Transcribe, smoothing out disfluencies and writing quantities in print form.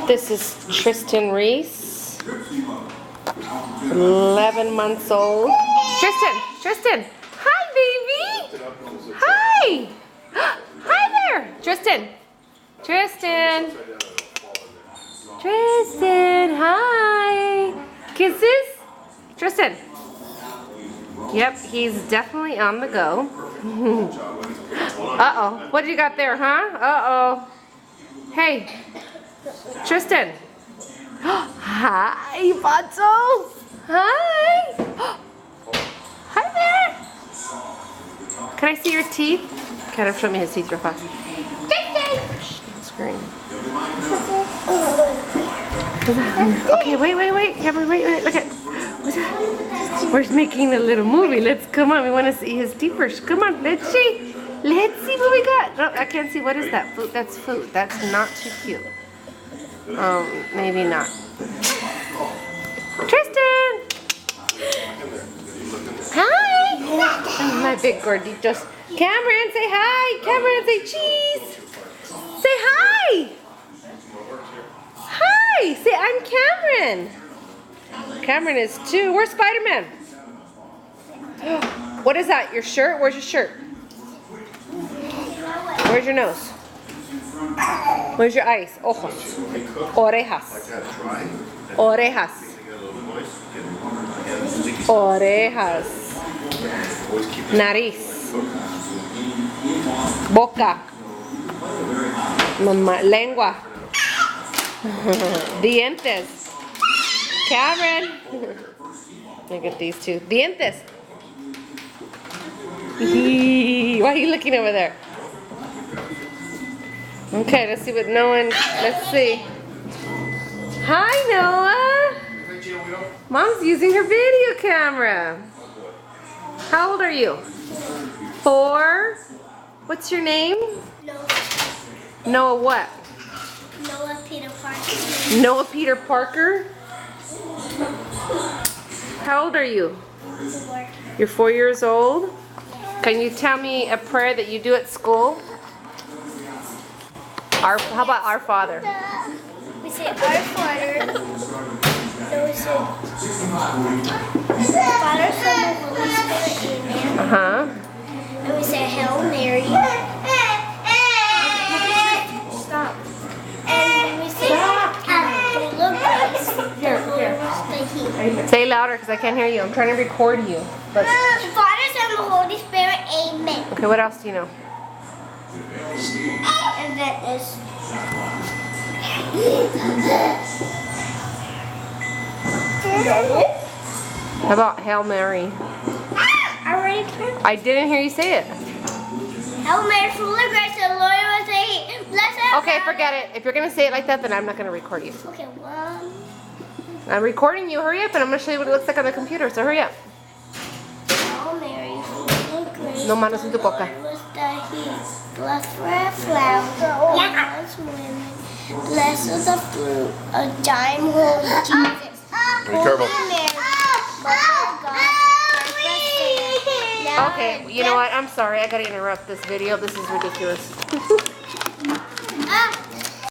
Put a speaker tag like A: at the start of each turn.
A: This is Tristan Reese, 11 months old. Tristan, hi baby, hi, hi there, Tristan, hi, kisses, Tristan. Yep, he's definitely on the go. Uh-oh, what do you got there, huh? Uh-oh. Hey, Tristan. Hi, Bonzo. Hi. Hi there. Can I see your teeth? Kind of show me his teeth real fast. Screen. Okay, wait. Cameron, wait. Look at. We're making a little movie. Come on. We want to see his teeth first. Come on, let's see. Let's see what we got. No, I can't see. What is that? Food. That's food. That's not too cute. Maybe not. Tristan! Hi! My big gorditos. Cameron, say hi! Cameron, say cheese! Say hi! Hi! Say I'm Cameron! Cameron is 2. Where's Spider-Man? What is that? Your shirt? Where's your shirt? Where's your nose? Where's your eyes? Ojos. Orejas. Orejas. Nariz. Boca. Lengua. Dientes. Cameron. Look at these two. Dientes. Why are you looking over there? Okay, let's see what let's see. Hi, Noah. Mom's using her video camera. How old are you? 4. What's your name?
B: Noah.
A: Noah what?
B: Noah Peter Parker.
A: Noah Peter Parker? How old are you?
B: 4.
A: You're 4 years old? Can you tell me a prayer that you do at school? How about Our Father?
B: We say Our Father. No, we say Father, Son, and Holy Spirit. Amen.
A: Uh-huh.
B: And we say Hail Mary. Stop. And we say full of grace. The Lord was with thee.
A: Say louder because I can't hear you. I'm trying to record you. But...
B: Father, Son, and Holy Spirit. Amen.
A: Okay, what else do you know?
B: And that is
A: How about Hail Mary? I didn't hear you say it.
B: Hail Mary, full of grace, the Lord was with thee. Blessed.
A: Okay, forget it. If you're going to say it like that, then I'm not going to record you.
B: Okay, 1.
A: I'm recording you. Hurry up, and I'm going to show you what it looks like on the computer. So hurry up.
B: Hail Mary, full of grace.
A: No manos en tu boca.
B: The Lord was with thee. Blessed for a flower amongst women. Blessed is the fruit of thy womb, Jesus.
C: Careful.
A: Okay, you know what? I'm sorry. I gotta interrupt this video. This is ridiculous.